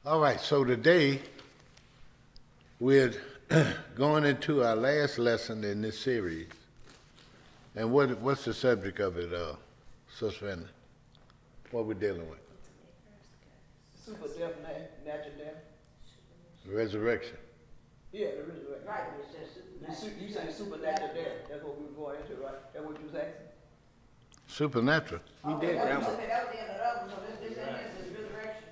All right, so today we're going into our last lesson in this series. And what's the subject of it, Sister Anna? What we're dealing with? Super death, natural death. Resurrection. Yeah, the resurrection. Right, it says You say supernatural death. That's what we were going into, right? That's what you was asking? Supernatural. We did that one. Okay, that was the end of the other one, so this is resurrection.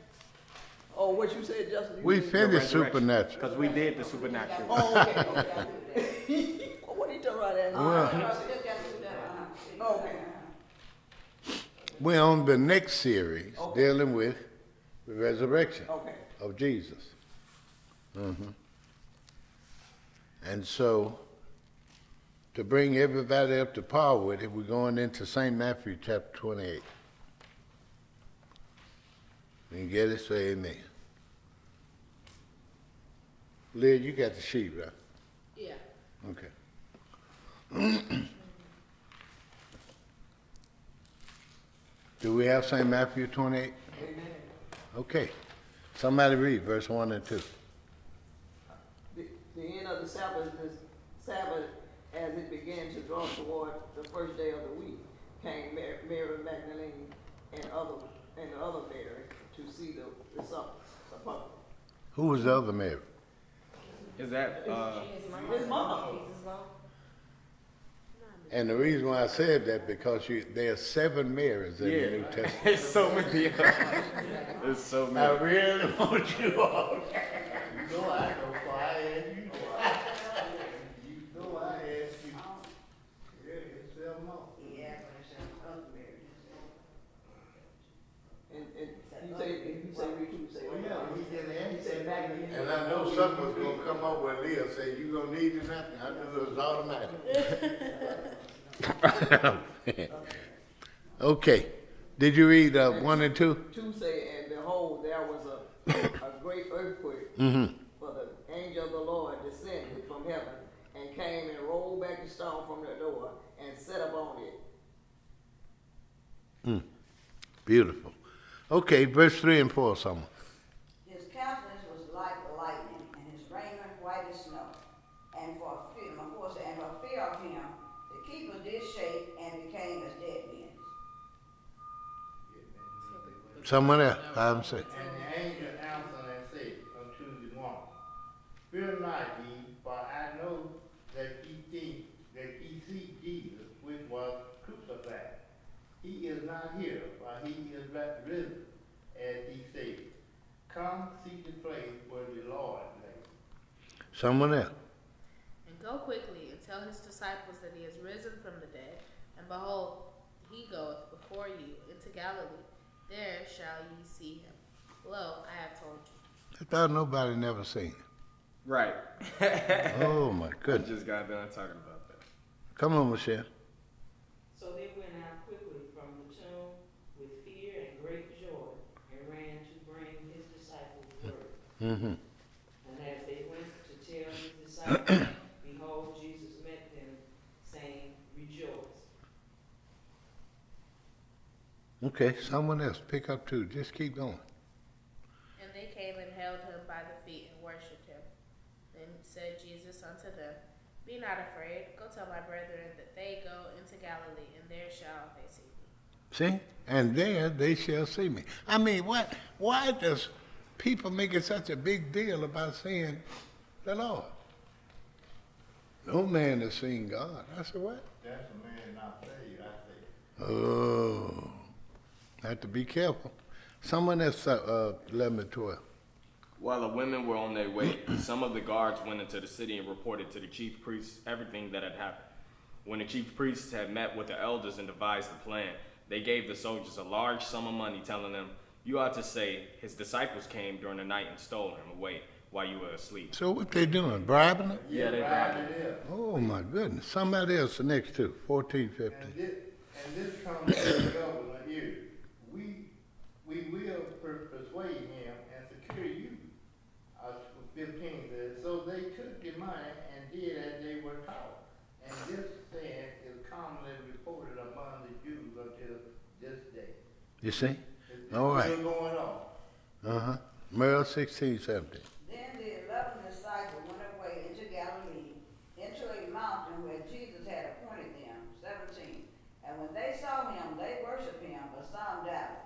Oh, what you said, Justin? We finished supernatural. Because we did the supernatural. Oh, okay. What are you talking about? Well, Okay. we're on the next series dealing with the resurrection Okay. of Jesus. And so, to bring everybody up to par with it, we're going into St. Matthew chapter 28. You get it? Say amen. Leah, you got the sheet, right? Yeah. Okay. Do we have St. Matthew 28? Amen. Okay. Somebody read verse 1 and 2. The end of the Sabbath, as it began to draw toward the first day of the week, came Mary Magdalene and the other Mary to see the supper. Who was the other Mary? Is that, His mom. And the reason why I said that because there are 7 Marys in the New yeah. Testament. It's so many. It's so I many. really want you all. You know I know why I asked you. You know I asked you. Yeah, it's 7 more. Yeah, but it's another marriage. And you say read two, say. Well, yeah, he said, He said Magdalene. and I know something was gonna come up where Leah said, you gonna need this nothing. I knew it was automatic. Okay. Did you read 1 and 2? 2 say, and behold, there was a great earthquake. For the angel of the Lord descended from heaven and came and rolled back the stone from the door and sat upon it. Beautiful. Okay, verse 3 and 4, someone. His countenance was like the lightning, and his raiment white as snow. And for fear of him, the keepers did shake and became as dead men. Someone else. I'm saying. And the angel answered and said unto the woman, Fear not ye, for I know that ye seek Jesus, which was crucified. He is not here, for he is risen, as he said. Come see the place where the Lord lay. Someone else. And go quickly and tell his disciples that he is risen from the dead. And behold, he goeth before you into Galilee. There shall ye see him. Lo, I have told you. I thought nobody never seen it. Right. Oh my I goodness. just got done talking about that. Come on, Michelle. So they went out quickly from the tomb with fear and great joy, and ran to bring his disciples word. Mm-hmm. And as they went to tell his disciples, behold, Jesus met them, saying, Rejoice. Okay, someone else. Pick up 2. Just keep going. And they came and held him by the feet and worshipped him. Then said Jesus unto them, Be not afraid. Go tell my brethren that they go into Galilee, and there shall they see me. See? And there they shall see me. I mean, why does people make it such a big deal about seeing the Lord? No man has seen God. I said, what? That's a man not saved, I say. Oh, have to be careful. Someone else, 11 and 12. While the women were on their way, some of the guards went into the city and reported to the chief priests everything that had happened. When the chief priests had met with the elders and devised the plan, they gave the soldiers a large sum of money, telling them, You ought to say, His disciples came during the night and stole him away while you were asleep. So what they doing? Bribing them? Yeah, they Right bribed it is. Oh my goodness. Somebody else, the next 2, 14, 15. And this comes to the governor here. We will persuade him and secure you. 15 says, so they took the money and did as they were taught. And this saying is commonly reported among the Jews until this day. You see? It's All right. still going on. Uh-huh. Merle 16, 17. Then the 11 disciples went away into Galilee, into a mountain where Jesus had appointed them. 17. And when they saw him, they worshipped him, but some doubted.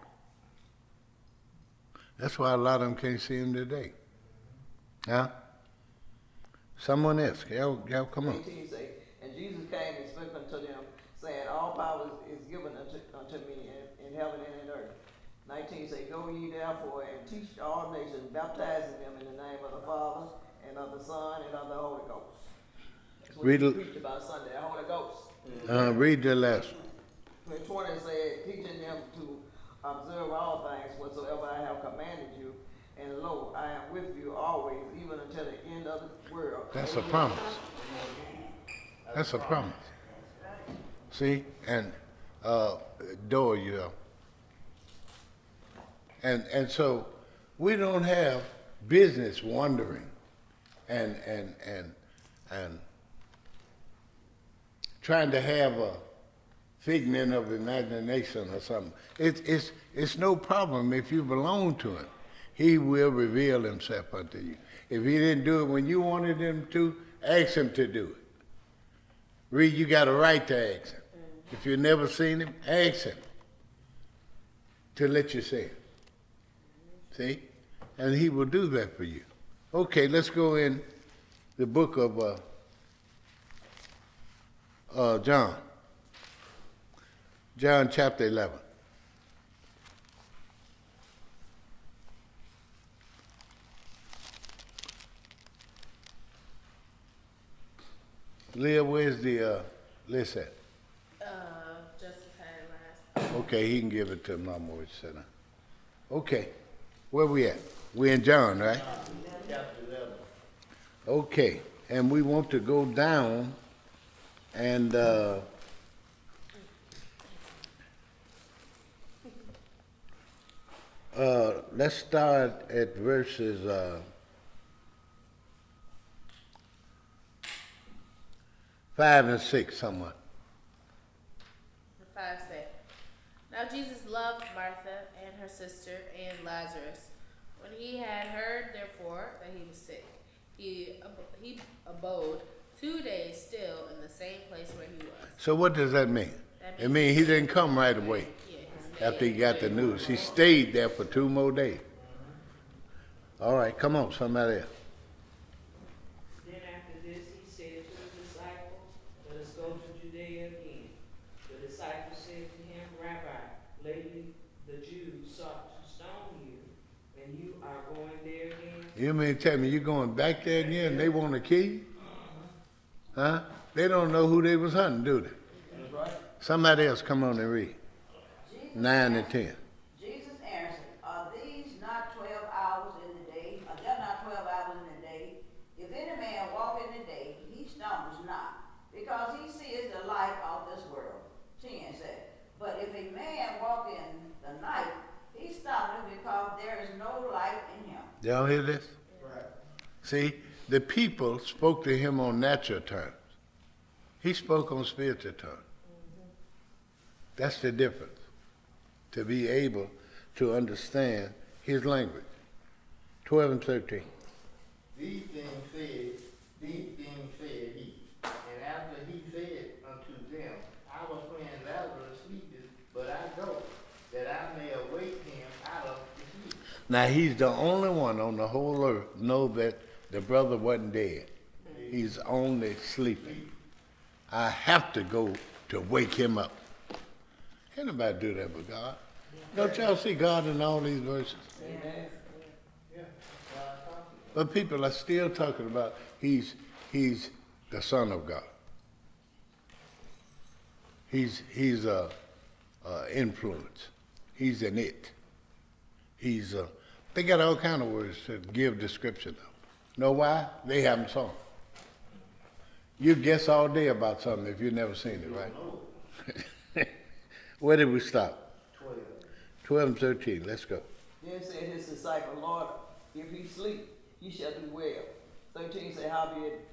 That's why a lot of them can't see him today. Huh? Someone else. Y'all come on. 18 say, and Jesus came and spoke unto them, saying, all power is given unto me in heaven and in earth. 19 say, go ye therefore and teach all nations, baptizing them in the name of the Father, and of the Son, and of the Holy Ghost. That's what Read we it. preached about Sunday, the Holy Ghost. Read the last one. 20 said, teaching them to observe all things whatsoever I have commanded you, and lo, I am with you always, even until the end of the world. That's a promise. That's a promise. See? And door you know. And so we don't have business wondering and trying to have a figment of imagination or something. It's no problem if you belong to him. He will reveal himself unto you. If he didn't do it when you wanted him to, ask him to do it. Read, you got a right to ask him. If you've never seen him, ask him to let you see him. See? And he will do that for you. Okay, let's go in the book of John. John chapter 11. Leah, where's the list at? Justice had it last. Okay, he can give it to him no more. Center. Okay, where we at? We in John, right? Chapter 11. Okay, and we want to go down and let's start at verses 5 and 6 somewhat. The 5 say, now Jesus loved Martha and her sister and Lazarus. When he had heard, therefore, that he was sick, he abode 2 days still in the same place where he was. So what does that mean? That It means he didn't come right away Yeah, he stayed after he got the news. He stayed there for 2 more days. All right, come on, somebody else. Then after this, he said to the disciples, let us go to Judea again. The disciples said to him, Rabbi, lately the Jews sought to stone you, and you are going there again? You mean tell me you going back there again and they want to kill you? Huh? They don't know who they was hunting, do they? That's right. Somebody else come on and read. 9 and 10. Jesus answered, are these not 12 hours in the day? Are there not 12 hours in the day? If any man walk in the day, he stumbles not, because he sees the light of this world. 10 said, but if a man walk in the night, he stumbles because there is no light in him. Y'all hear this? Right. See, the people spoke to him on natural terms. He spoke on spiritual terms. That's the difference. To be able to understand his language. 12 and 13. These things said he. And after he said unto them, our friend Lazarus sleepeth, but I go, that I may awake him out of the sleep. Now he's the only one on the whole earth know that the brother wasn't dead. He's only sleeping. I have to go to wake him up. Can't nobody do that but God. Don't y'all see God in all these verses? Amen. Yeah, God talking. But people are still talking about he's the Son of God. He's a influence. He's an it. They got all kind of words to give description of. Know why? They haven't saw him. You guess all day about something if you've never seen it, right? Where did we stop? 12. 12 and 13. Let's go. Then said his disciple, Lord, if he sleep, he shall do well. 13 said, howbeit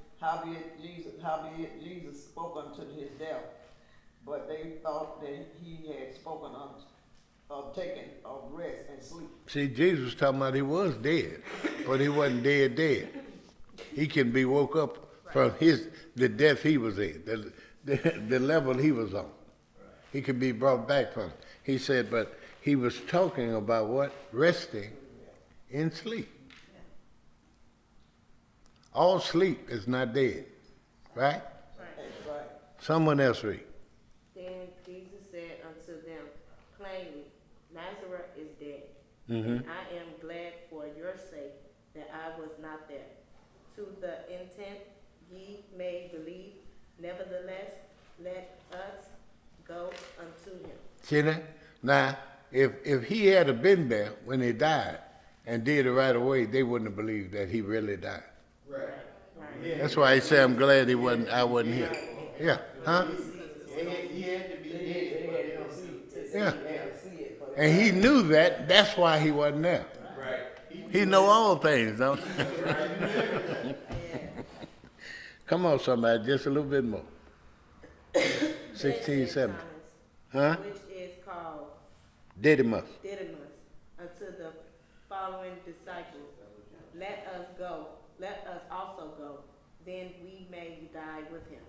Jesus spoke unto his death, but they thought that he had spoken of taking, of rest and sleep. See, Jesus was talking about he was dead, but he wasn't dead. He can be woke up from the death he was in, the level he was on. He could be brought back from it. He said, but he was talking about what? Resting in sleep. All sleep is not dead, right? That's right. Someone else read. Then Jesus said unto them plainly, Nazareth is dead, Mm-hmm. and I am glad for your sake that I was not there, to the intent ye may believe. Nevertheless, let us go unto him. See that? Now, if he had have been there when he died and did it right away, they wouldn't have believed that he really died. Right. That's why he said, I'm glad I wasn't here. Yeah, huh? He had to be dead, but they don't see it. Yeah. They had to see it, but And he knew that. That's why he wasn't there. He know all things, don't he? Come on, somebody, just a little bit more. 16, 17. Huh? Which is called Didymus. Didymus, unto the following disciples, let us also go, then we may die with him.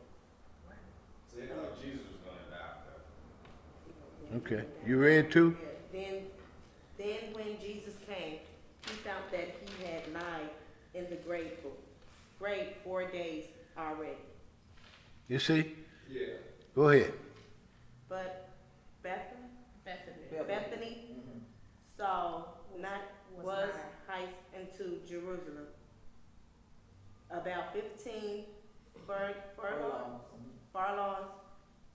So they thought Jesus was gonna die though. Okay. You read too? Then when Jesus came, he found that he had lied in the grave 4 days already. You see? Yeah. Go ahead. But Bethany Bethany. saw not Was was nigh. heist into Jerusalem, about 15 furlongs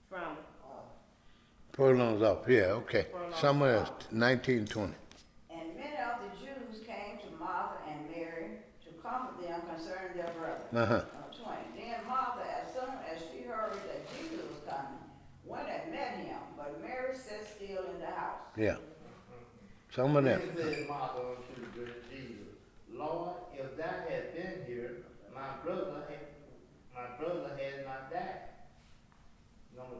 from. Furlongs off. Yeah, okay. Furlongs Somewhere else. off. 19, 20. And many of the Jews came to Martha and Mary to comfort them concerning their brother. Uh-huh. 20. Then Martha, as soon as she heard that Jesus was coming, went and met him, but Mary sat still in the house. Yeah. Someone else. Then said Martha unto Jesus, Lord, if thou had been here, my brother had not died. Number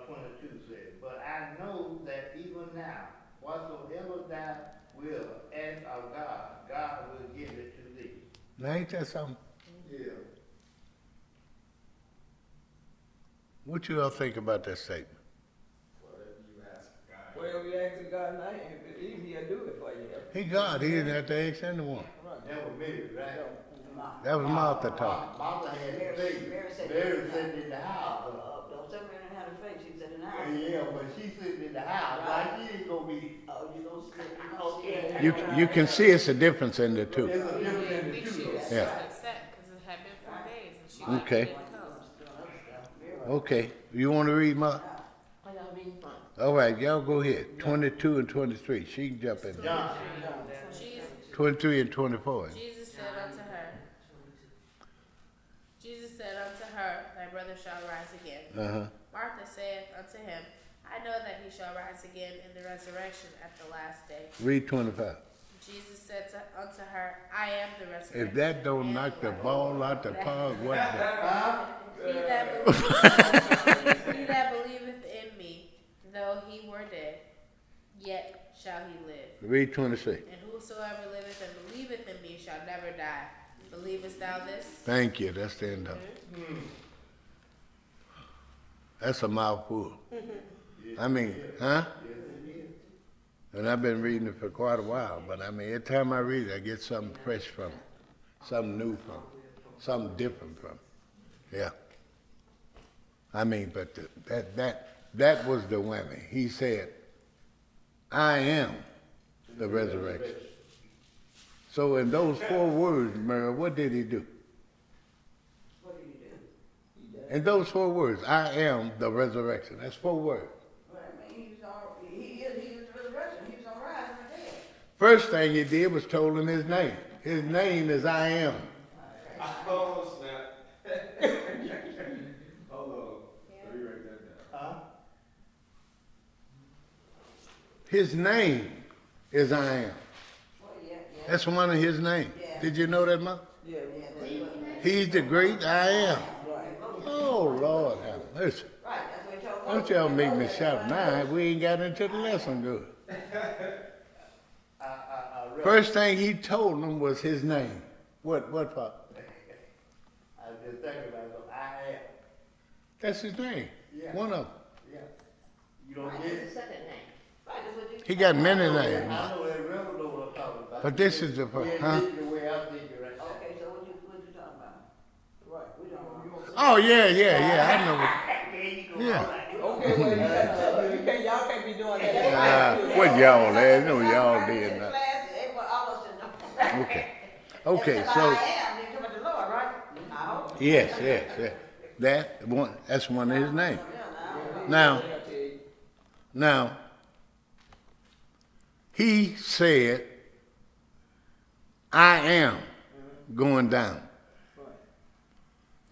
22 said, but I know that even now, whatsoever thou wilt ask of God, God will give it to thee. Now ain't that something? Yeah. What you all think about that statement? Well, we asked God now, and he'll do it for you. He God. He didn't have to ask anyone. That was Mary, right? That was Martha talking. Martha had Mary- faith. Mary said- Mary sitting in the house. Don't tell Mary how to face, she said in the house. Yeah, but she sitting in the house, like she ain't gonna be, Oh, you don't sit, You can see it's a difference in the two. it's a difference in the We two. should though. just Yeah. accept, because it had been 4 days and she Okay. didn't come. Okay. You want to read, Mark? Oh, y'all reading from? All right, y'all go ahead. 22 and 23. She can jump in. John, Jesus 23 and 24. Jesus said unto her, thy brother shall rise again. Uh-huh. Martha saith unto him, I know that he shall rise again in the resurrection at the last day. Read 25. Jesus said unto her, I am the resurrection. If that don't and knock the life. ball out the park, what the? He that believeth in me, though he were dead, yet shall he live. Read 26. And whosoever liveth and believeth in me shall never die. Believest thou this? Thank you. That's the end of it. That's a mouthful. I mean, huh? And I've been reading it for quite a while, but I mean, every time I read it, I get something fresh from it, something new from it, something different from it. Yeah. I mean, but that was the whammy. He said, I am the resurrection. So in those 4 words, Mary, what did he do? What do you do? In those 4 words, I am the resurrection. That's 4 words. Well, I mean, he is the resurrection, he was gonna rise from the dead. First thing he did was told him his name. His name is I am. Oh, snap. Hold on. Let me write that down. huh? His name is I am. Well, yeah. That's one of his names. Yeah. Did you know that, Ma? Yeah, He's the great I am. right. Oh, Lord have mercy. Right, that's what he told Don't y'all make me shout now. We ain't got into the lesson good. I read. First thing he told them was his name. What, Pop? I was just thinking about it, I am. That's his name. Yeah. One of them. Yeah. You don't get it? Right, that's what you. He got many I names. know that real know what I'm talking about. But this is the first, huh? The way I'm thinking right now. Okay, so what you talking about? Right, we don't. Oh, yeah, I know. There you go. Yeah. All right. Okay, well, y'all can't be doing that. What y'all, man? No, y'all did not. Class, everyone, all of us should know. Okay. Okay, That's so, I am, then come to the Lord, right? I hope. yes. That's one of his names. Yeah, now. Now, he said, I am going down.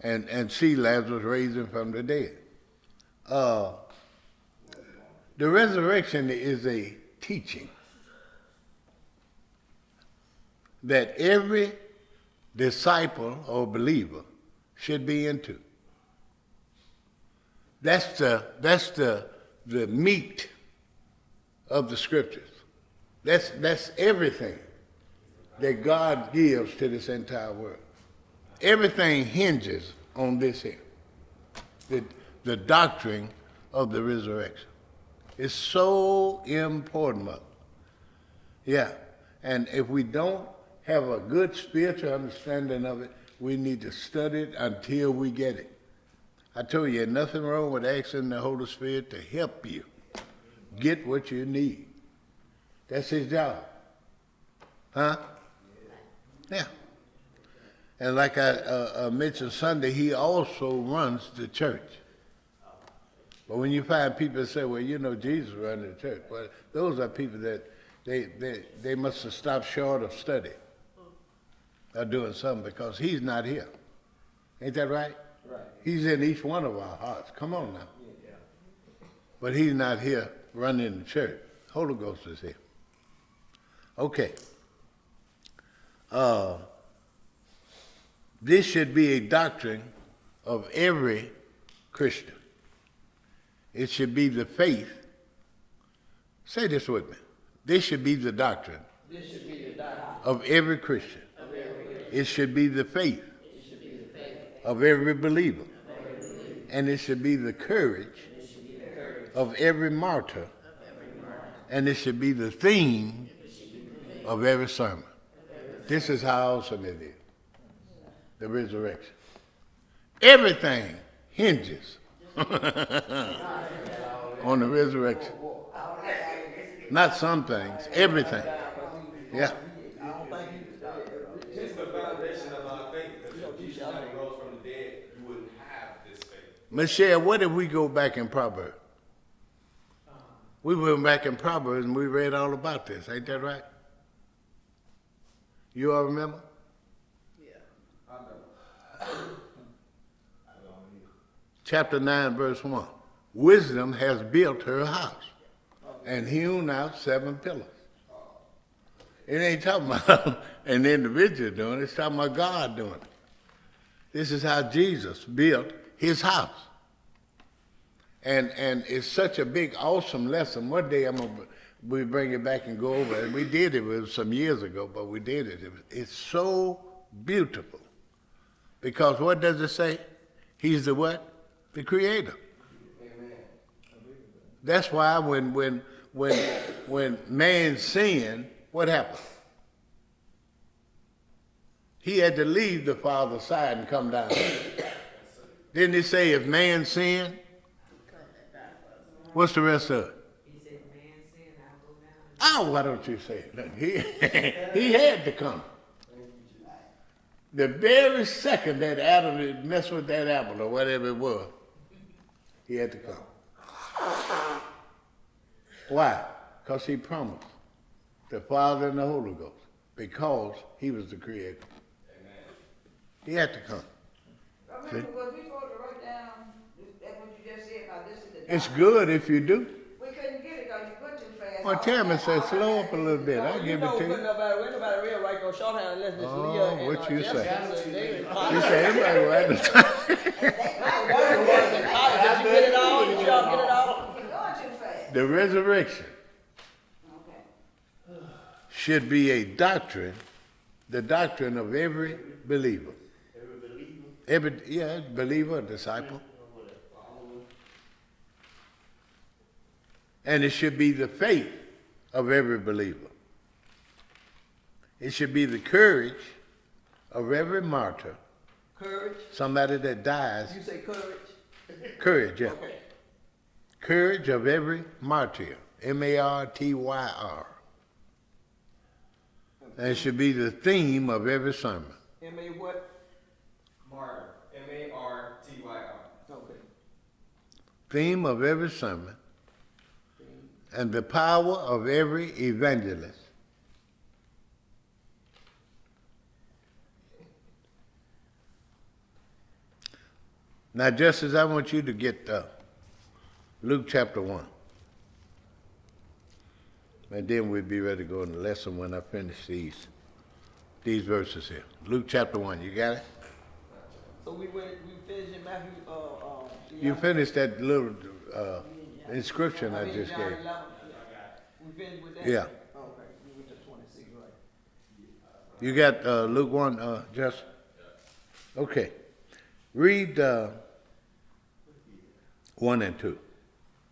And see Lazarus raising from the dead. The resurrection is a teaching that every disciple or believer should be into. That's the meat of the scriptures. That's everything that God gives to this entire world. Everything hinges on this here, the doctrine of the resurrection. It's so important, mother. Yeah, and if we don't have a good spiritual understanding of it, we need to study it until we get it. I told you, nothing wrong with asking the Holy Spirit to help you get what you need. That's his job. Huh? Yeah. And like I mentioned Sunday, he also runs the church. But when you find people that say, well, you know, Jesus runs the church, well, those are people that they must have stopped short of study or doing something because he's not here. Ain't that right? Right. He's in each one of our hearts. Come on now. Yeah. But he's not here running the church. Holy Ghost is here. Okay. This should be a doctrine of every Christian. It should be the faith. Say this with me. This should be the doctrine of every Christian. It should be the faith of every believer. And it should be the courage of every martyr. And it should be the theme of every sermon. This is how awesome it is. The resurrection. Everything hinges on the resurrection. Not some things, everything. Yeah. It's the foundation of our faith. Because if Jesus never rose from the dead, you wouldn't have this faith. Michelle, what if we go back in Proverbs? We went back in Proverbs and we read all about this. Ain't that right? You all remember? Chapter 9, verse 1. Wisdom has built her house and hewn out 7 pillars. It ain't talking about an individual doing it. It's talking about God doing it. This is how Jesus built his house. And it's such a big, awesome lesson. One day we bring it back and go over it. We did it some years ago, but we did it. It's so beautiful. Because what does it say? He's the what? The creator. Amen. That's why when man sinned, what happened? He had to leave the Father's side and come down. Didn't he say if man sinned? What's the rest of it? He said, man sin, I'll go down. Oh, why don't you say it? Look, he had to come. The very second that Adam had messed with that apple or whatever it was, he had to come. Why? Because he promised the Father and the Holy Ghost, because he was the creator. Amen. He had to come. Remember, was we supposed to write down that what you just said about this is the It's doctrine? good if you do. We couldn't get it because you went too fast. Well, Tammy said slow up a little bit. I'll give it to you. Nobody real right on shorthand unless it's Oh, Leah and what you say? Jefferson. She said everybody will have the time. Did you get it all? Did y'all get it all? You're going too fast. The resurrection should be a doctrine, the doctrine of every believer. Every believer, Every believer, disciple. or whatever, follower. And it should be the faith of every believer. It should be the courage of every martyr, Courage, somebody that dies. you say courage? Courage, yeah. Okay. Courage of every martyr, M-A-R-T-Y-R. And it should be the theme of every sermon. M.A. what? Martyr. M-A-R-T-Y-R. Okay. Theme of every sermon. And the power of every evangelist. Now, Justice, I want you to get Luke chapter 1. And then we'll be ready to go in the lesson when I finish these verses here. Luke chapter 1, you got it? So we finished in Matthew, You finished that little inscription I mean, just John gave. 11. We finished with that? Yeah. Okay, we went to 26, right? You got Luke 1, just? Okay. Read 1 and 2.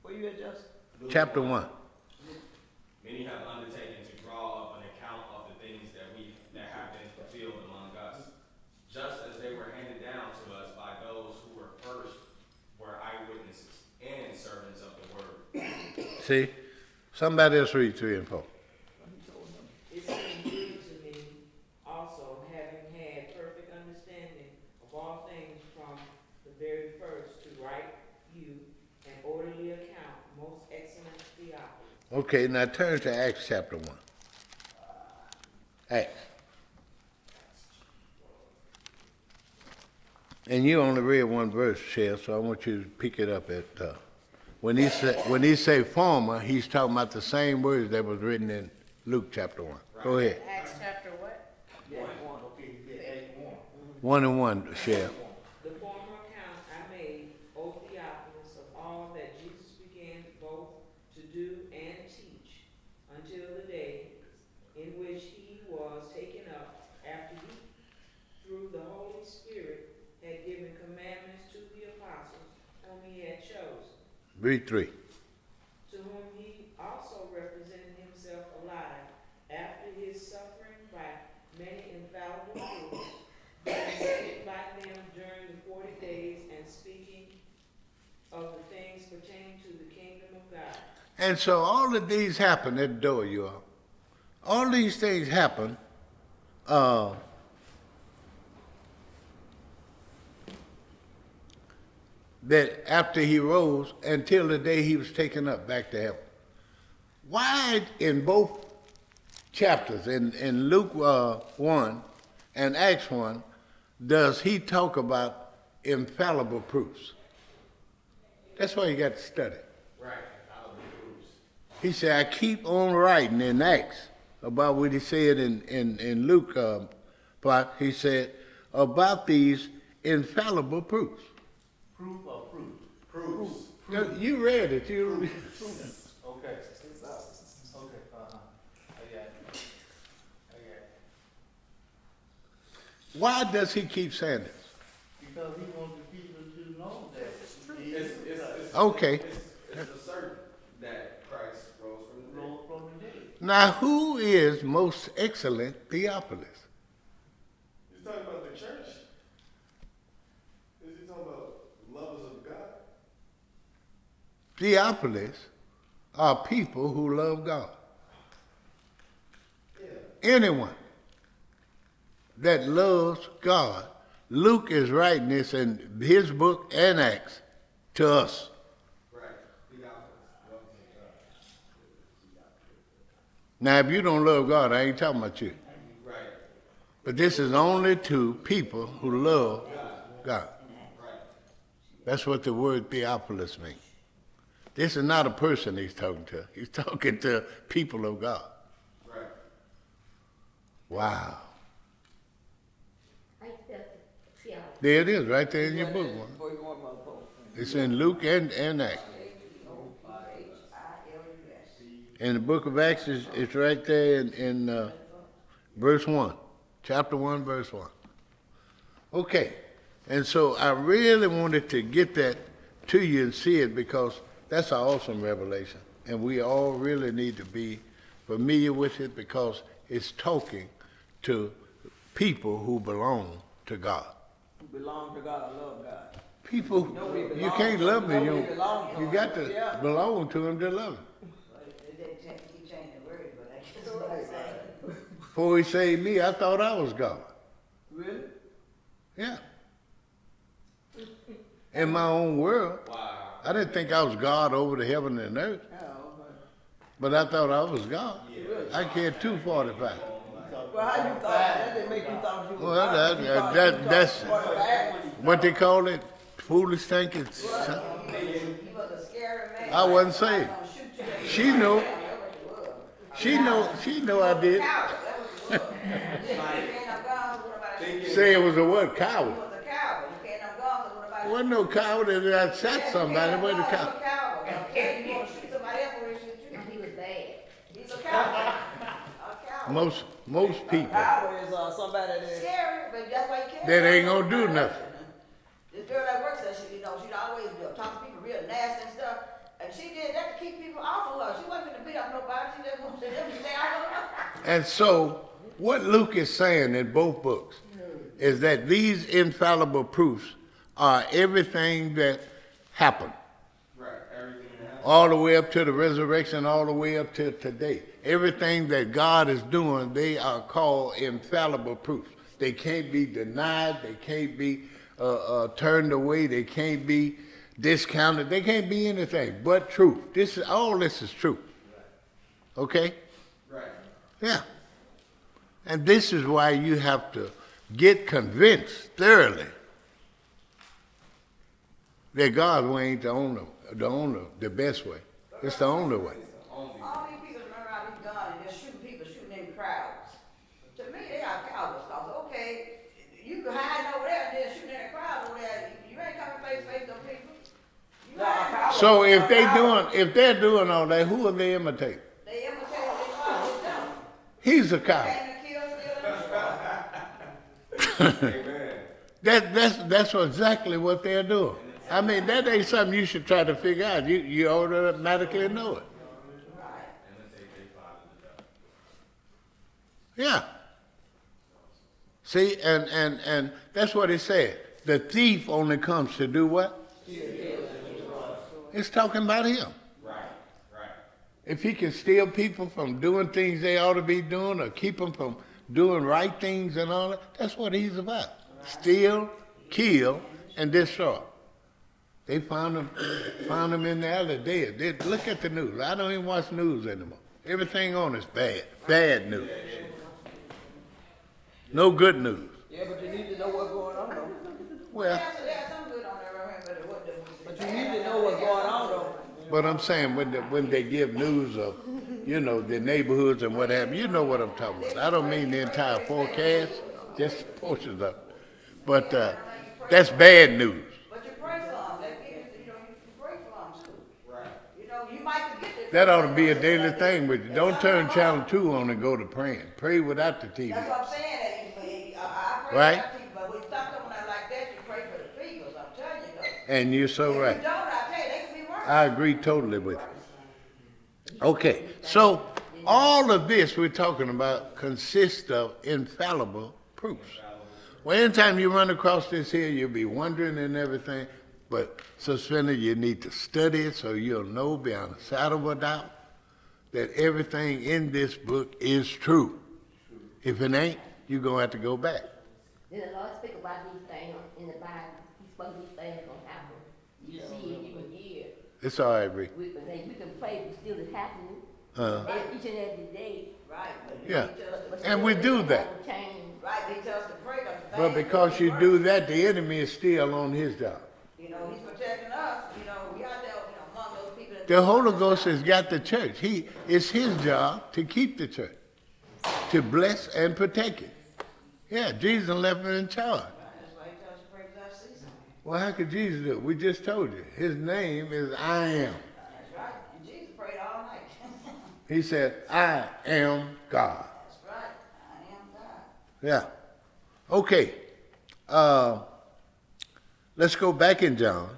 Where you at, Justin? Chapter 1. Many have undertaken to draw up an account of the things that have been fulfilled among us, just as they were handed down to us by those who were first, were eyewitnesses and servants of the word. See? Somebody else read 3 and 4. It seemed good to me also, having had perfect understanding of all things from the very first, to write you an orderly account, most excellent Theophilus. Okay, now turn to Acts chapter 1. Acts. And you only read one verse, Shell, so I want you to pick it up at when he say former, he's talking about the same words that was written in Luke chapter 1. Go ahead. Acts chapter what? Okay, you get Act 1. 1 and 1, Shell. The former account I made, O Theophilus, of all that Jesus began both to do and teach, until the day in which he was taken up, after he, through the Holy Spirit, had given commandments to the apostles whom he had chosen, Read 3. to whom he also represented himself alive after his suffering by many infallible proofs, being sitting by them during the 40 days and speaking of the things pertaining to the kingdom of God. And so all of these happen at the door, you are. All these things happen that after he rose until the day he was taken up back to heaven. Why in both chapters, in Luke 1 and Acts 1, does he talk about infallible proofs? That's why you got to study. Right. Infallible proofs. He said, I keep on writing in Acts about what he said in Luke plot. He said, about these infallible proofs. Proof or proof? Proofs. You read it. You Okay. Okay, I got it. Why does he keep saying this? Because he wants the people to know that. It's Okay. It's asserted that Christ rose from the dead. Rose from the dead. Now, who is most excellent Theophilus? He's talking about the church. Is he talking about lovers of God? Theophilus are people who love God. Yeah. Anyone that loves God. Luke is writing this in his book and Acts to us. Right. Theophilus. Lovers of God. Now, if you don't love God, I ain't talking about you. Right. But this is only to people who love God. Right. That's what the word Theophilus means. This is not a person he's talking to. He's talking to people of God. Right. Wow. Right there, yeah. There it is, right there in your book. One. Before you go on my phone. It's in Luke and Acts. H-I-L-U-S. In the book of Acts, it's right there in verse 1. Chapter 1, verse 1. Okay. And so I really wanted to get that to you and see it because that's an awesome revelation. And we all really need to be familiar with it because it's talking to people who belong to God. Who belong to God, I love God. People, No, we you belong can't to love him. me. No, we You, belong to you him. got to Yeah. belong to him to love him. Keep changing the words, but I guess what I'm saying. Before he saved me, I thought I was God. Really? Yeah. In my own world. I didn't think I was God over the heaven and earth, Yeah, but I thought I was God. I cared 245. well, how you thought, that didn't make you thought you was Well, God. You thought that's 45. what they call it, foolish thinking. He was a scary man. I wasn't saved. She knew. She knew I did. Coward, that was what he was. You can't have guns, what about you? Say it was a what, He coward. was a coward. You can't have guns, what about you? Wasn't no coward that I shot somebody. Wasn't a coward. He's a coward. Okay, you want to shoot somebody else before you shoot you? He was bad. He's a coward. A coward. Most people Power is somebody that, Scary, but that's why you can't. that ain't gonna do nothing. This girl that works there, she'd always talk to people real nasty and stuff. And she did that to keep people off of her. She wasn't gonna beat up nobody. She just wanted them to stay out of her. And so, what Luke is saying in both books is that these infallible proofs are everything that happened. Right, everything that happened. All the way up to the resurrection, all the way up to today. Everything that God is doing, they are called infallible proofs. They can't be denied. They can't be turned away. They can't be discounted. They can't be anything but truth. All this is true. Okay? Right. Yeah. And this is why you have to get convinced thoroughly that God's way ain't the best way. It's the only way. All these people run around these guns and just shooting people, shooting in crowds. To me, they are cowards. Cause okay, you can hide over there and then shooting in a crowd over there. You ain't coming face to face with them people. You hiding. So if they're doing all that, who are they imitating? They imitate what they call them. He's a coward. And to kill, steal, and destroy. That's exactly what they're doing. I mean, that ain't something you should try to figure out. You automatically know it. Yeah. See, and that's what it said. The thief only comes to do what? It's talking about him. Right, right. If he can steal people from doing things they ought to be doing or keep them from doing right things and all that, that's what he's about. Steal, kill, and destroy. They found him in the alley dead. Look at the news. I don't even watch news anymore. Everything on is bad news. No good news. yeah, but you need to know what's going on though. Well, There's some good on there, but it wasn't. But you need to know what's going on though. but I'm saying when they give news of, the neighborhoods and what have you, know what I'm talking about. I don't mean the entire forecast, just portions of it. But that's bad news. But you pray for them. They give you pray for them too. Right. You might forget That ought to be a daily thing with you. Don't turn channel 2 on and go to praying. Pray without the TV. That's what I'm saying. I pray Right. for people, but when you stop coming out like that, you pray for the people. I'm telling you though. And you're so If right. you don't, I tell you, they could be worse. I agree totally with you. Okay, so all of this we're talking about consists of infallible proofs. Well, anytime you run across this here, you'll be wondering and everything, but suspended, you need to study it so you'll know beyond a shadow of a doubt that everything in this book is true. If it ain't, you're going to have to go back. Then the Lord speak about these things in the Bible. He spoke these things gonna happen. You see it, you can hear it. It's all right, Rick. We can pray, but still it's happening. Each and every day. Right. But Yeah. he tells us But to- And we do that. Change. Right, they tell us to pray. But because you do that, the enemy is still on his job. He's protecting us. We out there, among those people. That The Holy Ghost has got the church. It's his job to keep the church, to bless and protect it. Yeah, Jesus left it in charge. That's why he tells us to pray without ceasing. Well, how could Jesus do it? We just told you. His name is I am. That's right. And Jesus prayed all night. He said, I am God. That's right, I am God. Yeah. Okay. Let's go back in John,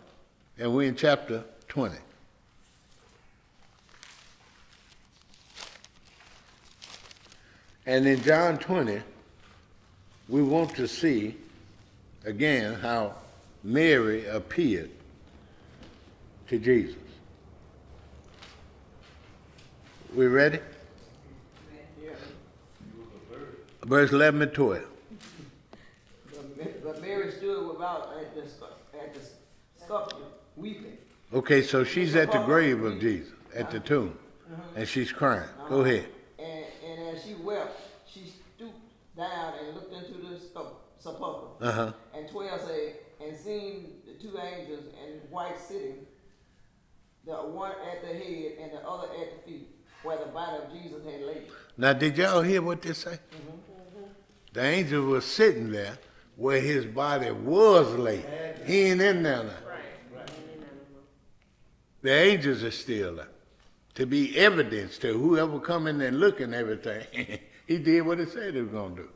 and we're in chapter 20. And in John 20, we want to see again how Mary appeared to Jesus. We ready? Yeah. Verse 11 and 12. But Mary stood without at the sculpture weeping. Okay, so she's at the grave of Jesus, at the tomb, and she's crying. Go ahead. And as she wept, she stooped down and looked into the sepulchre. Uh-huh. And 12 say, and seeing the two angels in white sitting, the one at the head and the other at the feet, where the body of Jesus had laid. Now, did y'all hear what they say? The angel was sitting there where his body was laid. He ain't in there now. The angels are still there to be evidence to whoever come in and look and everything. He did what he said he was going to do.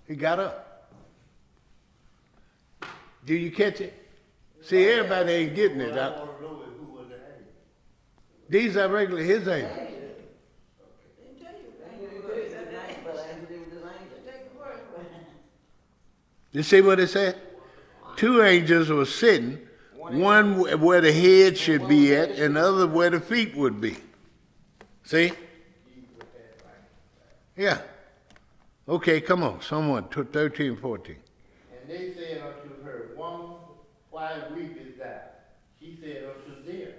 He got up. Do you catch it? See, everybody ain't getting it. What I want to know is who was the angel. These are regular his angels. Didn't tell you that. He didn't do his name, but angel did with his angel. Take the word for it. You see what it said? Two angels were sitting, one where the head should be at, and the other where the feet would be. See? Yeah. Okay, come on, someone, 13, 14. And they said unto her, Woman, why weepest thou? She said unto them,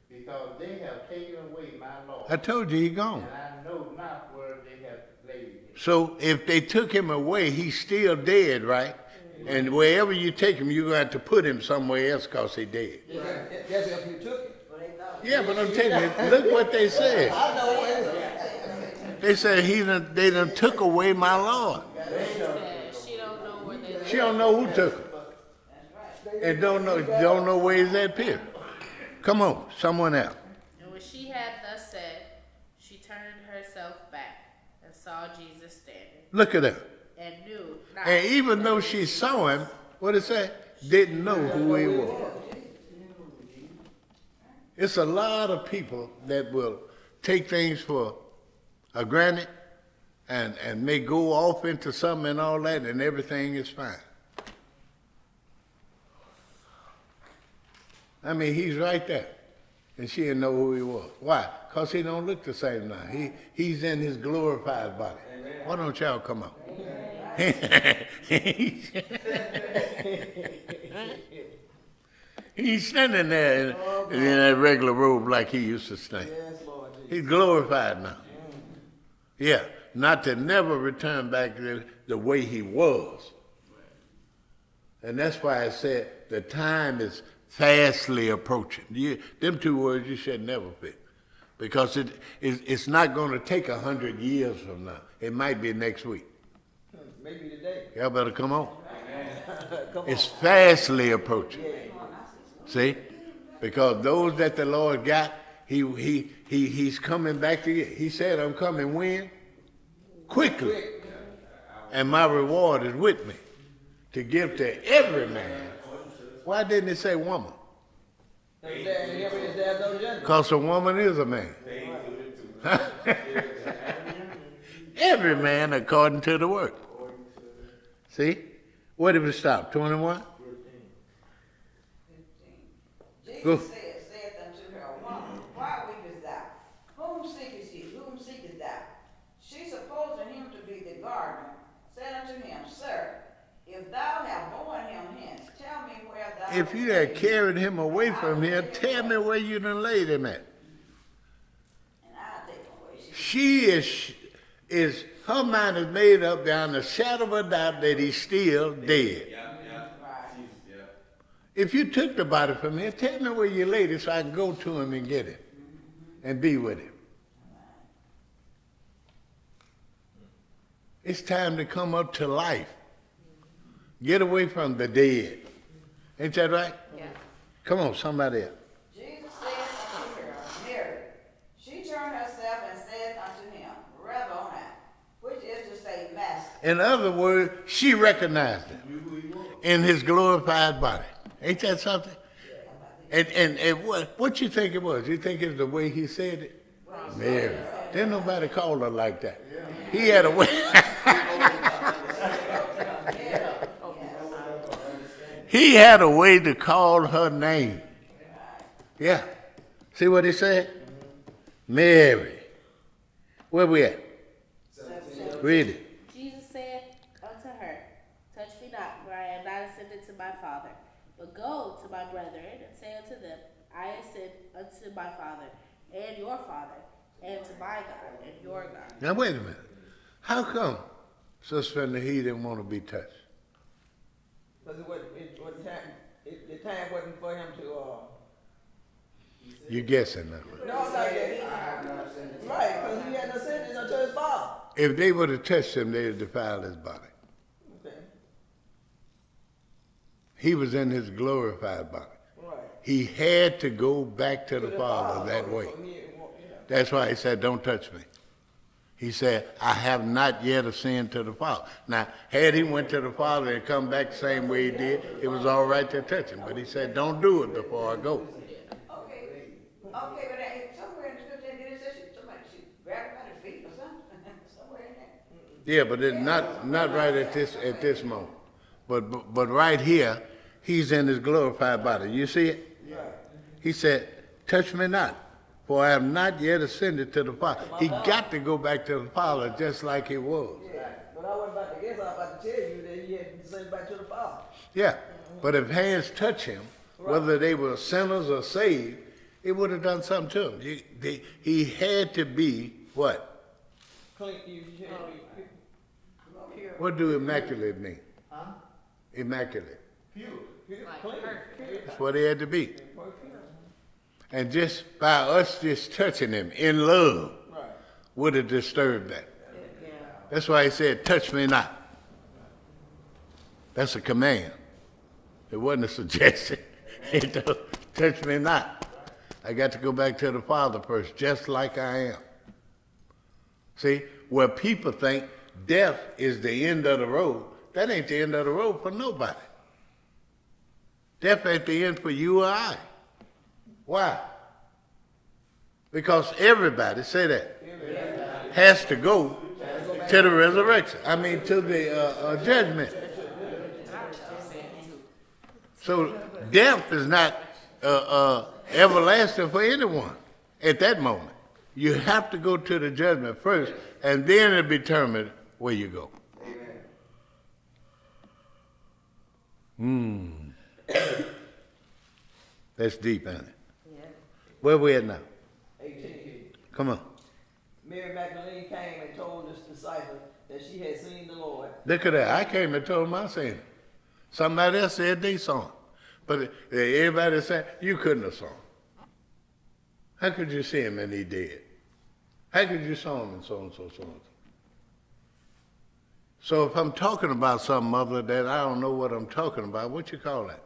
Because they have taken away my Lord, I told you he gone. and I know not where they have laid him. So if they took him away, he's still dead, right? And wherever you take him, you're going to have to put him somewhere else because he's dead. That's if you took it. Yeah, but I'm telling you, look what they said. I know it. They said they done took away my Lord. Said she don't know where they She don't know who took him. And don't know where he's at, period. Come on, someone else. And when she had thus said, she turned herself back and saw Jesus standing, Look at her. and knew not. And even though she saw him, what it say? Didn't know who he was. It's a lot of people that will take things for granted and may go off into something and all that, and everything is fine. I mean, he's right there, and she didn't know who he was. Why? Because he don't look the same now. He's in his glorified body. Why don't y'all come on? He's standing there in that regular robe like he used to stand. Yes, Lord Jesus. He's glorified now. Yeah, not to never return back to the way he was. And that's why I said the time is fastly approaching. Them two words you should never pick. Because it's not going to take 100 years from now. It might be next week. Maybe today. Y'all better come on. Come It's fastly approaching. See? Because those that the Lord got, he's coming back to you. He said, I'm coming when? Quickly. And my reward is with me to give to every man. Why didn't it say woman? Because a woman is a man. Every man according to the work. See? Where did we stop? 21? Go. Jesus saith unto her, Woman, why weepest thou? Whom seekest ye? Whom seekest thou? She supposing him to be the gardener, said unto him, Sir, if thou have borne him hence, tell me where thou If you had carried him away from here, tell me where you done laid him at. And I'll take him away. She is her mind is made up beyond the shadow of a doubt that he's still dead. If you took the body from here, tell me where you laid it so I can go to him and get it and be with him. It's time to come up to life. Get away from the dead. Ain't that right? Yeah. Come on, somebody else. Jesus said unto her, Mary. She turned herself In other words, she recognized him in his glorified body. Ain't that something? And what you think it was? You think it's the way he said it? Mary. Didn't nobody call her like that. He had a way. He had a way to call her name. Yeah. See what he said? Mary. Where we at? Read it. Jesus said unto her, touch me not, for I am not ascended to my Father, but go to my brethren and say unto them, I ascend unto my Father and your Father, and to my God and your God. Now wait a minute. How come, Sister Fender, he didn't want to be touched? Because the time wasn't for him to, You guessing now. no, right, because he hadn't ascended unto his Father. If they would have touched him, they'd have defiled his body. Okay, He was in his glorified body. right. He had to go back to the Father that way. So he didn't want, That's why he said, don't touch me. He said, I have not yet ascended to the Father. Now, had he went to the Father and come back the same way he did, it was all right to touch him. But he said, don't do it before I go. Okay, but somewhere in the scripture, it says somebody should grab him by the feet or something, somewhere in there. Yeah, but it's not right at this moment. But right here, he's in his glorified body. You see it? He said, touch me not, for I have not yet ascended to the Father. He got to go back to the Father just like he was. yeah. But I wasn't about to guess, I was about to tell you that he had to send back to the Father. Yeah, but if hands touch him, whether they were sinners or saved, it would have done something to him. He had to be what? Clean, you had to be What do immaculate mean? Immaculate. clean. That's what he had to be. And just by us just touching him in love Right. would have disturbed that. That's why he said, touch me not. That's a command. It wasn't a suggestion. He told, touch me not. I got to go back to the Father first, just like I am. See, where people think death is the end of the road, that ain't the end of the road for nobody. Death ain't the end for you or I. Why? Because everybody, say that, has to go to the resurrection. I mean, to the judgment. So death is not everlasting for anyone at that moment. You have to go to the judgment first, and then it'll determine where you go. That's deep, ain't it? Yeah. Where we at now? 18. Come on. Mary Magdalene came and told his disciples that she had seen the Lord. Look at that. I came and told them I seen it. Somebody else said they saw him. But everybody said, you couldn't have saw him. How could you see him and he dead? How could you saw him and so and so, so and so? So if I'm talking about something other that I don't know what I'm talking about, what you call that?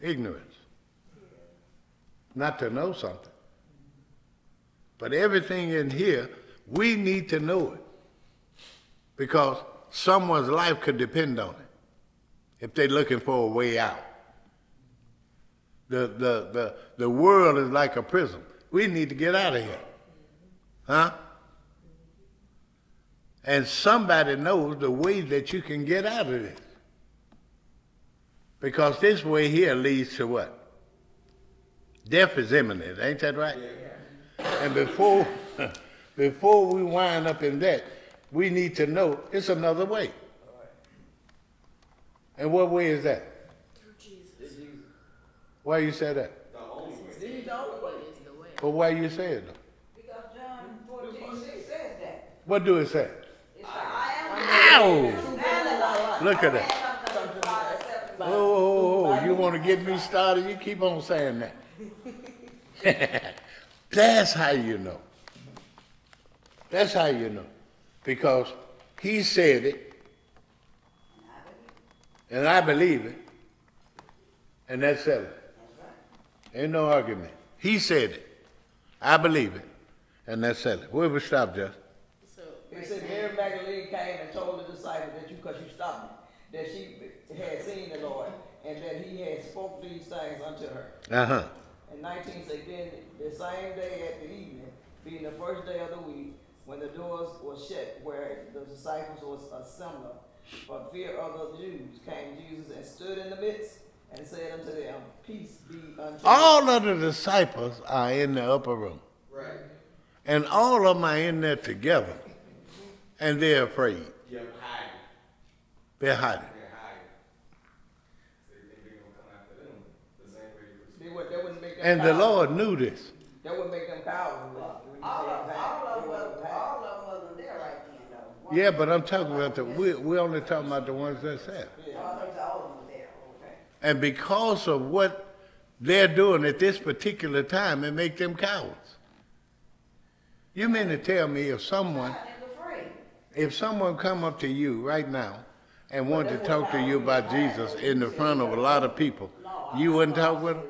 Ignorance. Not to know something. But everything in here, we need to know it. Because someone's life could depend on it. If they're looking for a way out. The world is like a prison. We need to get out of here. Huh? And somebody knows the way that you can get out of this. Because this way here leads to what? Death is imminent, ain't that right? And before we wind up in that, we need to know it's another way. And what way is that? Why you say that? But why you say it though? Because John 14:6 says that. What do it say? It's I Ow! am. Look at that. Oh, you want to get me started? You keep on saying that. That's how you know. That's how you know. Because he said it, and I believe it, and that's settled. Ain't no argument. He said it, I believe it, and that's settled. Where we stop, Justin? So It said Mary Magdalene came and told the disciples that cause you stopped me, that she had seen the Lord, and that he had spoke these things unto her. Uh-huh. And 19 said, then the same day at the evening, being the first day of the week, when the doors were shut, where the disciples was assembled, for fear of the Jews, came Jesus and stood in the midst, and said unto them, peace be unto you. All of the disciples are in the upper room. Right. And all of them are in there together. And they're afraid. Yep, hiding. They're hiding. They're hiding. So they think they're gonna come after them the same way they They wouldn't make them And the cowards. Lord knew this. That wouldn't make them cowards. All of them wasn't there right then, though. Yeah, but I'm talking about we're only talking about the ones that said. Oh, I think all of them were there, okay. And because of what they're doing at this particular time, it make them cowards. You mean to tell me if someone come up to you right now and wanted to talk to you about Jesus in the front of a lot of people, you wouldn't talk with them?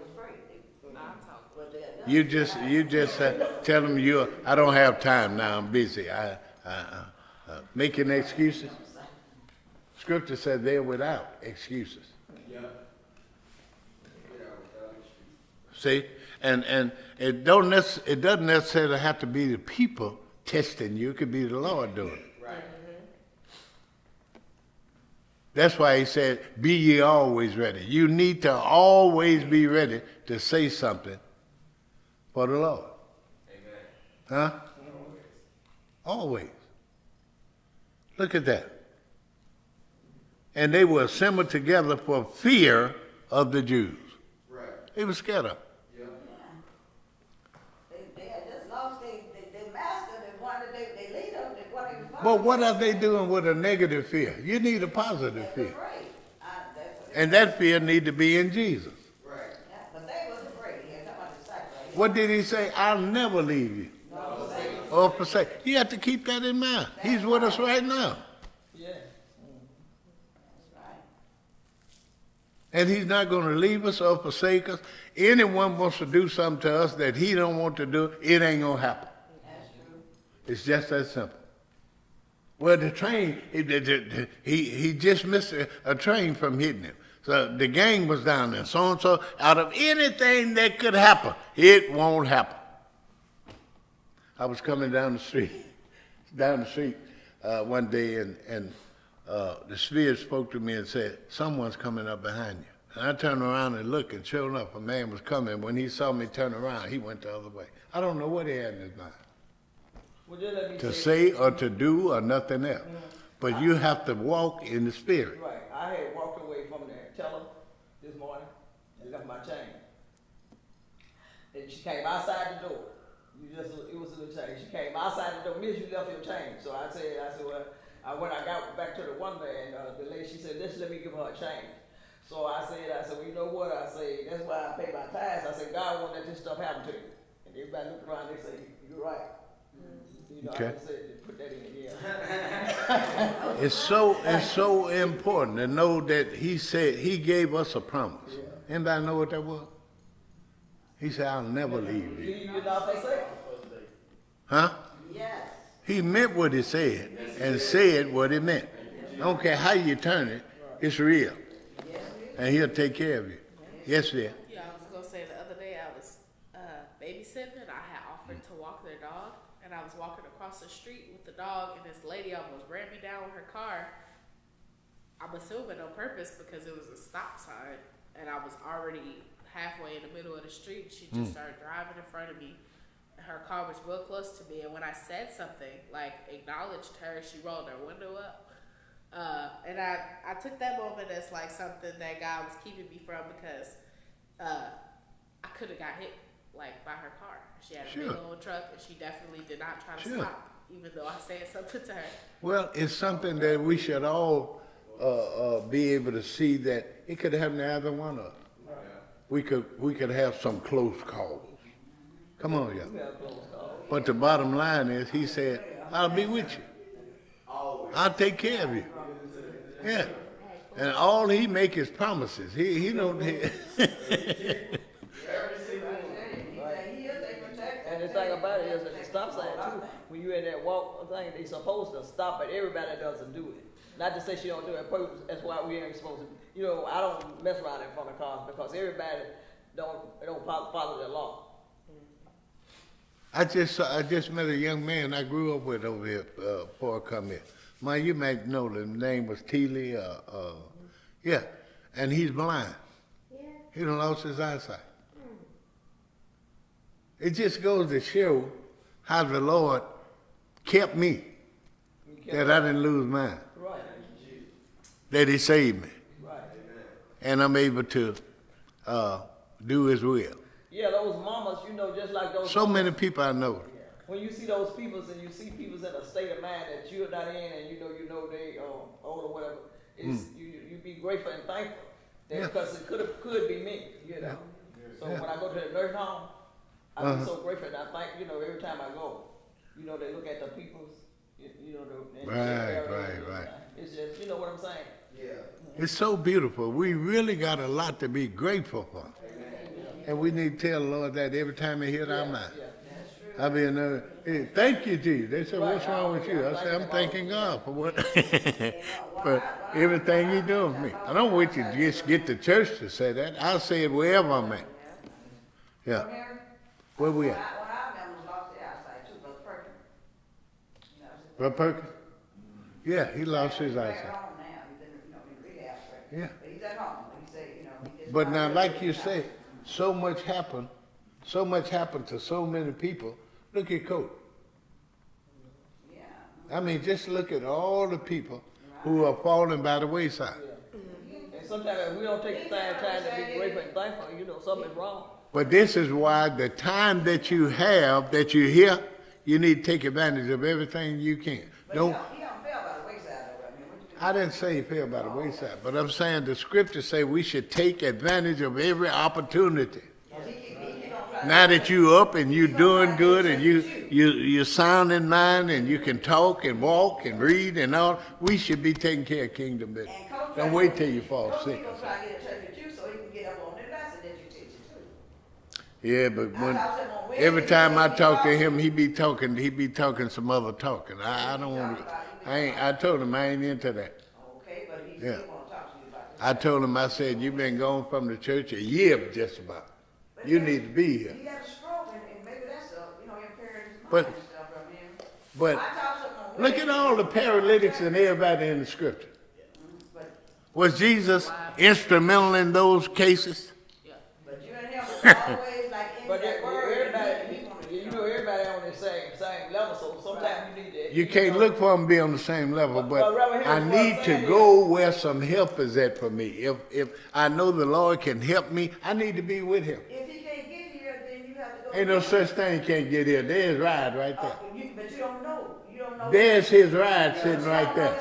You just tell them I don't have time now, I'm busy. Making excuses. Scripture said they're without excuses. See? And it doesn't necessarily have to be the people testing you. It could be the Lord doing it. Right. That's why he said, be ye always ready. You need to always be ready to say something for the Lord. Amen. Huh? Always. Look at that. And they were assembled together for fear of the Jews. Right. They were scared of. Yep. They had just lost their master, they leader, they wanted to follow. But what are they doing with a negative fear? You need a positive They're fear. afraid. That's what And that fear need to be in Jesus. Right. yeah, but they was afraid. Yeah, talking about the sacrifice. What did he say? I'll never leave you or forsake. You have to keep that in mind. He's with us right now. Yeah. That's right. And he's not going to leave us or forsake us. Anyone wants to do something to us that he don't want to do, it ain't going to happen. That's true. It's just that simple. Well, the train, he just missed a train from hitting him. So the gang was down there, so-and-so. Out of anything that could happen, it won't happen. I was coming down the street one day, and the Spirit spoke to me and said, someone's coming up behind you. And I turned around and looked, and sure enough, a man was coming. When he saw me turn around, he went the other way. I don't know what he had in his mind. Well, just let me To say or to do or nothing else. But you have to walk in the Spirit. Right. I had walked away from the teller this morning and left my chain. And she came outside the door. It was a little change. She came outside the door. Miss, you left your change. So I said, well, when I got back to the one man, the lady, she said, just let me give her a change. So I said, well, you know what? I said, that's why I pay my tithes. I said, God won't let this stuff happen to you. And everybody looked around, they say, you're right. You know, Okay. I just said, put that in, yeah. It's so important to know that he said he gave us a promise. Anybody know what that was? He said, I'll never leave you. Leave you not forsake. Huh? Yes. He meant what he said and said what he meant. I don't care how you turn it, it's real. And he'll take care of you. Yes, dear. Yeah, I was gonna say the other day I was babysitting and I had offered to walk their dog, and I was walking across the street with the dog, and this lady almost ran me down with her car. I'm assuming on purpose because it was a stop sign, and I was already halfway in the middle of the street. She just started driving in front of me. Her car was real close to me, and when I said something, like acknowledged her, she rolled her window up. And I took that moment as like something that God was keeping me from, because I could have got hit like by her car. She had a big old truck, and she definitely did not try to stop, even though I said something to her. Well, it's something that we should all be able to see that it could happen to either one of us. We could have some close calls. Come on, y'all. But the bottom line is, he said, I'll be with you. I'll take care of you. Yeah. And all he make is promises. He don't. And the thing about it is that stop sign too. When you in that walk thing, they supposed to stop, but everybody doesn't do it. Not to say she don't do it, but that's why we ain't supposed to. You know, I don't mess around in front of cars because everybody don't follow the law. I just met a young man I grew up with over here before I come here. Man, you might know the name was Teely, yeah, and he's blind. Yeah. He done lost his eyesight. It just goes to show how the Lord kept me, that I didn't lose mine, Right. that he saved me, Right. and I'm able to do his will. Yeah, those mamas, you know, just like those. So many people I know. When you see those peoples and you see peoples in a state of mind that you're not in, and you know they old or whatever, is you be grateful and thankful that Yeah. because it could be me, you know. So Yeah. when I go to the nursing home, I be so grateful and I thank every time I go, they look at the peoples, and Right. It's just what I'm saying. It's so beautiful. We really got a lot to be grateful for. And we need to tell the Lord that every time He hit our mouth. I mean, hey, thank you, Jesus. They said, what's wrong with you? I said, I'm thanking God for what, for everything He doing for me. I don't wait to just get the church to say that. I'll say it wherever I'm at. Yeah. Where we at? When our members lost their eyesight too, Brother Perkins. Brother Perkins? Yeah, he lost his He's back eyesight. at home now, he's in rehab. Yeah. But he's at home, he said, he just. But now, like you say, so much happened to so many people. Look at Coke. Yeah. I mean, just look at all the people who are falling by the wayside. And sometimes if we don't take the time to be grateful and thankful, something's wrong. But this is why the time that you have, that you're here, you need to take advantage of everything you can. But Don't. he don't fail by the wayside though, I mean, what you do? I didn't say he fell by the wayside, but I'm saying the scriptures say we should take advantage of every opportunity. Now that you up and you doing good and you're sound in mind and you can talk and walk and read and all, we should be taking care of kingdom business. And Coach Don't wait till you fall sick. Coach try to get in touch with you so he can get up on the lesson that you teach too. Yeah, but when every time I talk to him, he be talking some other talking. I don't want to. I told him I ain't into that. Okay, but he Yeah. still wanna talk to you about this. I told him, I said, you've been gone from the church a year just about. You need to be here. He got a stroke and maybe that's impaired his mind But- and stuff, I mean. But I talked to him on look at all the paralytics and everybody in the scripture. But Was Jesus instrumental in those cases? But you and him was always like in But that word. everybody, and he wanted- everybody on the same level, so sometimes you need to. You can't look for them to be on the same level, but Reverend, I here's what I'm need to saying go where some help is at for me. If I know the Lord can help me, I need to be with Him. If he can't get here, then you have to go. Ain't no such thing can't get here. There's ride right there. But you don't know. You don't know. There's his ride sitting right there.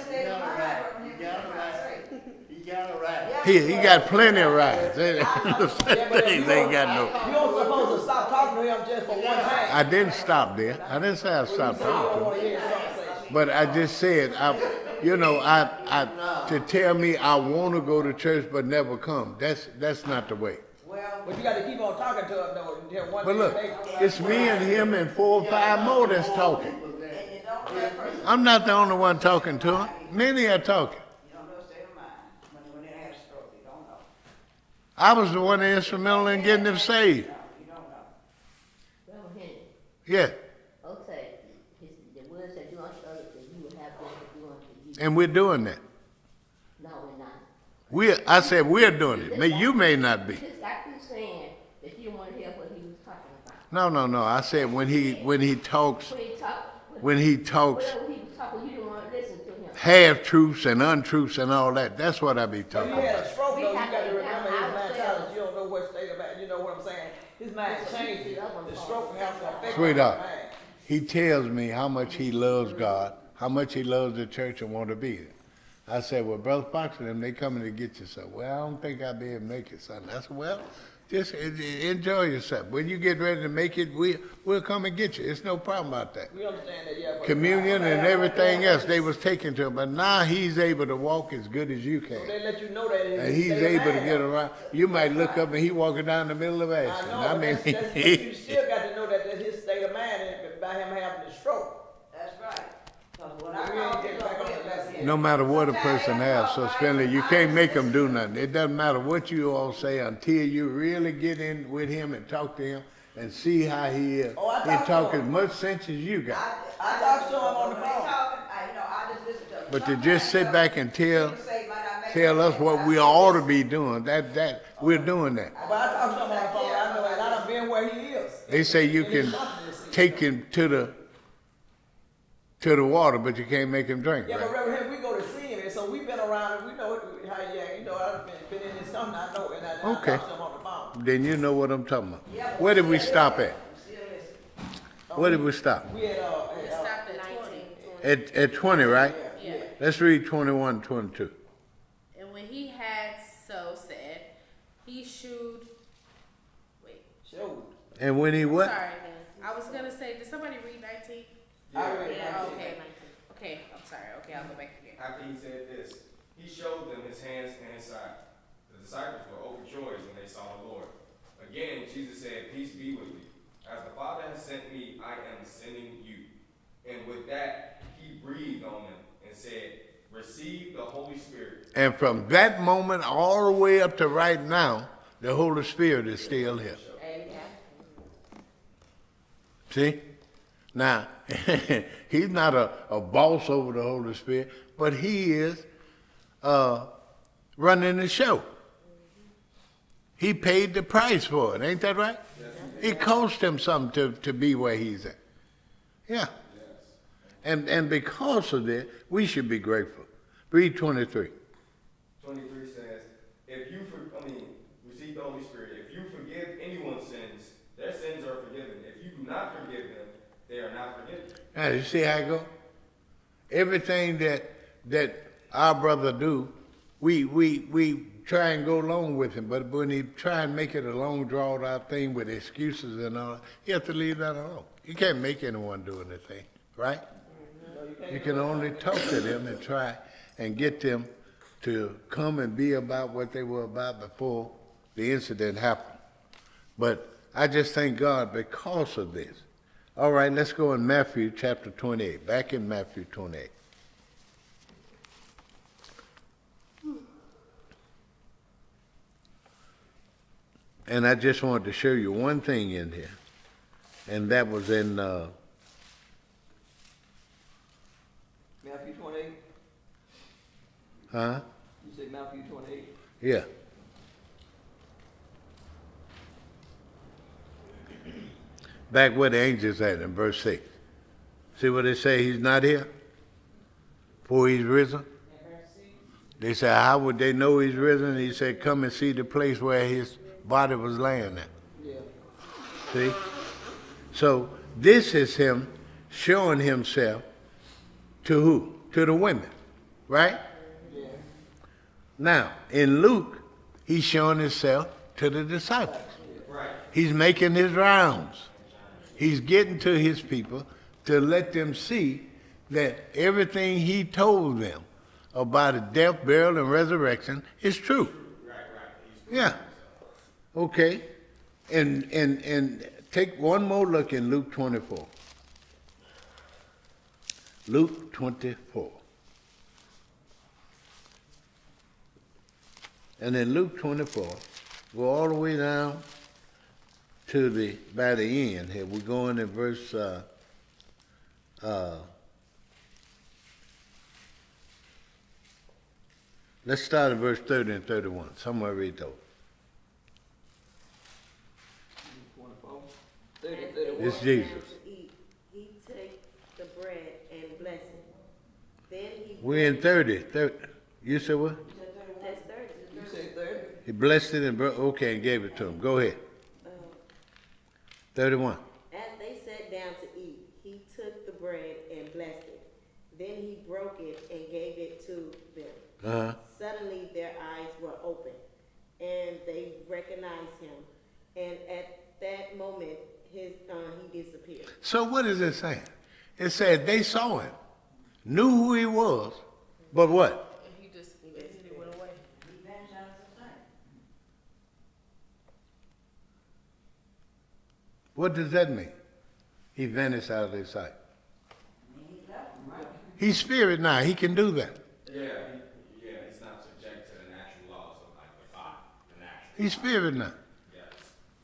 He got it right. He got plenty of rides. Ain't no such things ain't got no. You don't supposed to stop talking to him just for one time. I didn't stop there. I didn't say I stopped You don't talking want to to him. hear his conversation. But I just said, to tell me I want to go to church but never come, that's not the way. But you got to keep on talking to him though until one But day look, they- it's me and him and 4 or 5 more that's talking. I'm not the only one talking to him. Many are talking. You don't know the state of mind when they have a stroke. You don't know. I was the one instrumental in getting them saved. You don't know. Reverend Henry, Yeah, okay, the words that do unto others, that you will have them to do unto you. and we're doing that. No, we're not. I said we're doing it. You may not be. Just like you saying that you want to hear what he was talking about. No. I said when he talks, When he talks, whatever he was talking, you didn't want to listen to him. half truths and untruths and all that. That's what I be When talking you had about. a stroke though, you have got to to remember his have mentality. ourselves. You don't know what state of mind. You know what I'm saying? His mind changed. The stroke has to affect his Sweetheart, mind. he tells me how much he loves God, how much he loves the church and want to be there. I said, well, Brother Fox and them, they coming to get you, son. Well, I don't think I'll be able to make it, son. I said, well, just enjoy yourself. When you get ready to make it, we'll come and get you. It's no problem about that. We understand that, yeah. But Communion and everything else they was taking to him, but now he's able to walk as good as you So can. they let you know that. And he's able to get around. You might look up and he walking down the middle of I Ashland. know, I mean, but you still got to know that that's his state of mind, and by him having no matter what a person has, so Spindler, you can't make them do nothing. It doesn't matter what you all say until you really get in with him and talk to him and see how he is. Oh, I He talked to talk him. as much sense as you got. I talked to him on the When they phone. talking, I just listen to them. But to just sit back and tell People say, "Might not make tell no us sense." what we ought to be doing, we're doing that. But I talked to him on the phone, I know, and I done been where he is. They say you And he's can talking to us. take him to the water, but you can't make him drink, Yeah, but right? Reverend, we go to see him, and so we've been around, and we know how, yeah, you know, I've been in this company, I know, and I Okay. talked to him on the phone. Then you know what I'm talking about. Yeah, but Where did we still stop listen. at? Still listen. Where did we stop? We had, It stopped at 20. At 20, right? Yeah. Let's read 21, 22. And when he had so said, he shewed. Wait. Showed. And when he what? Sorry. I was gonna say, did somebody read 19? I read Yeah. 19. Okay. Okay. I'm sorry. Okay, I'll go back again. After he said this, he showed them his hands and his side. The disciples were overjoyed when they saw the Lord. Again, Jesus said, "Peace be with you. As the Father has sent me, I am sending you." And with that, he breathed on them and said, "Receive the Holy Spirit." And from that moment all the way up to right now, the Holy Spirit is still here. Amen. See? Now, he's not a boss over the Holy Spirit, but he is running the show. He paid the price for it, ain't that right? It cost him something to be where he's at. Yeah. And because of that, we should be grateful. Read 23. 23 says, receive the Holy Spirit. If you forgive anyone's sins, their sins are forgiven. If you do not forgive them, they are not forgiven. Now, you see how it go? Everything that our brother do, we try and go along with him, but when he try and make it a long drawn out thing with excuses and all, you have to leave that alone. You can't make anyone do anything, right? You can only talk to them and try and get them to come and be about what they were about before the incident happened. But I just thank God because of this. All right, let's go in Matthew chapter 28. Back in Matthew 28. And I just wanted to show you one thing in here, and that was in Matthew 28, huh? you said Matthew 28? Yeah. Back where the angels at in verse 6. See what they say, he's not here? For he's risen? They say, how would they know he's risen? He said, come and see the place where his body was laying at. Yeah. See? So this is him showing himself to who? To the women, right? Yeah. Now, in Luke, he's showing himself to the disciples. Right. He's making his rounds. He's getting to his people to let them see that everything he told them about his death, burial, and resurrection is true. Right. Yeah. Okay. And take one more look in Luke 24. Luke 24. And in Luke 24, go all the way down to by the end here. We're going in verse let's start at verse 30 and 31. Somewhere read those. 24, 30, As 31. they It's sat Jesus. down to eat, he took the bread and blessed it. Then he We're in 30. You said what? that's 30. You say 30? He blessed it and okay, and gave it to him. Go ahead. 31. As they sat down to eat, he took the bread and blessed it. Then he broke it and gave it to them. Uh-huh. Suddenly their eyes were opened, and they recognized him. And at that moment, he disappeared. So what is it saying? It said they saw him, knew who he was, but what? And he just basically went away. He vanished out of sight. What does that mean? He vanished out of their sight. He left them, right? He's spirit now. He can do that. He's spirit now. Yes.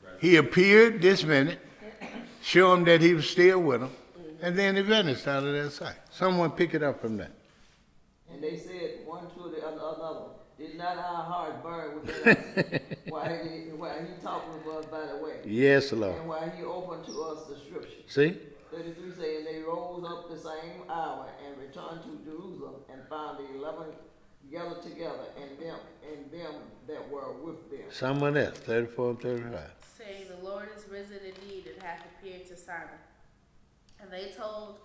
Right. He appeared this minute, show him that he was still with him, and then he vanished out of their sight. Someone pick it up from that. And they said one to the another, did not our heart burn within us while he talked with us by the way? Yes, Lord. And while he opened to us the scripture. See? 33 saying they rose up the same hour and returned to Jerusalem and found the 11 gathered together and them that were with them. Someone else, 34 and 35. saying, The Lord is risen indeed and hath appeared to Simon. And they told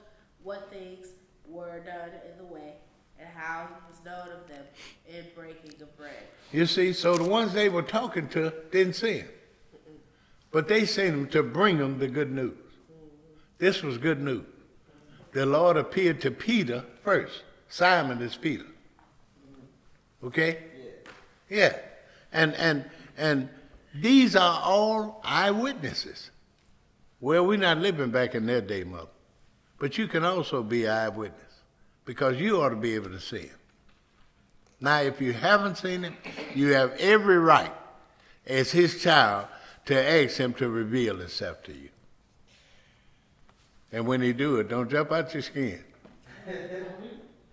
what things were done in the way, and how he was known of them in breaking of bread. You see, so the ones they were talking to didn't see him. But they sent him to bring them the good news. This was good news. The Lord appeared to Peter first. Simon is Peter. Okay? Yeah. And these are all eyewitnesses. Well, we're not living back in their day, Mother. But you can also be eyewitness because you ought to be able to see him. Now, if you haven't seen him, you have every right as his child to ask him to reveal himself to you. And when he do it, don't jump out your skin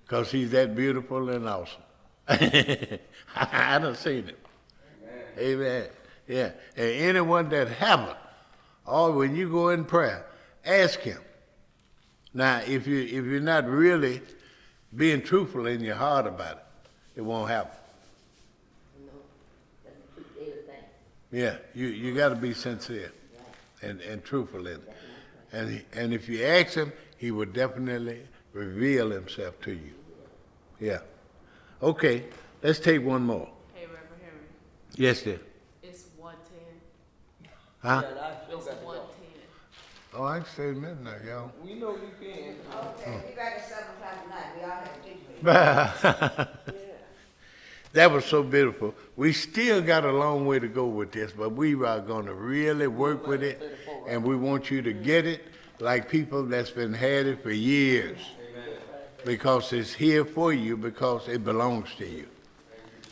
because he's that beautiful and awesome. I done seen him. Amen. Yeah. And anyone that haven't, or when you go in prayer, ask him. Now, if you're not really being truthful in your heart about it, it won't happen. You know, that's the truth, everything. Yeah, you got to be sincere and truthful in it. And if you ask him, he will definitely reveal himself to you. Yeah. Okay, let's take one more. Hey, Reverend Henry, Yes, dear. it's 1:10. Huh? Yeah, I still It's got to go. 1:10. Oh, I can stay midnight, y'all. We know you can. Okay, we got it 7 o'clock tonight, we all have to teach me. That was so beautiful. We still got a long way to go with this, but we are going to really work with it, and we want you to get it like people that's been had it for years. Because it's here for you, because it belongs to you.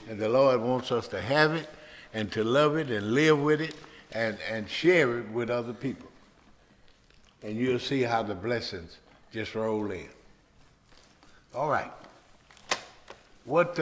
And the Lord wants us to have it, and to love it, and live with it, and share it with other people. And you'll see how the blessings just roll in. All right. What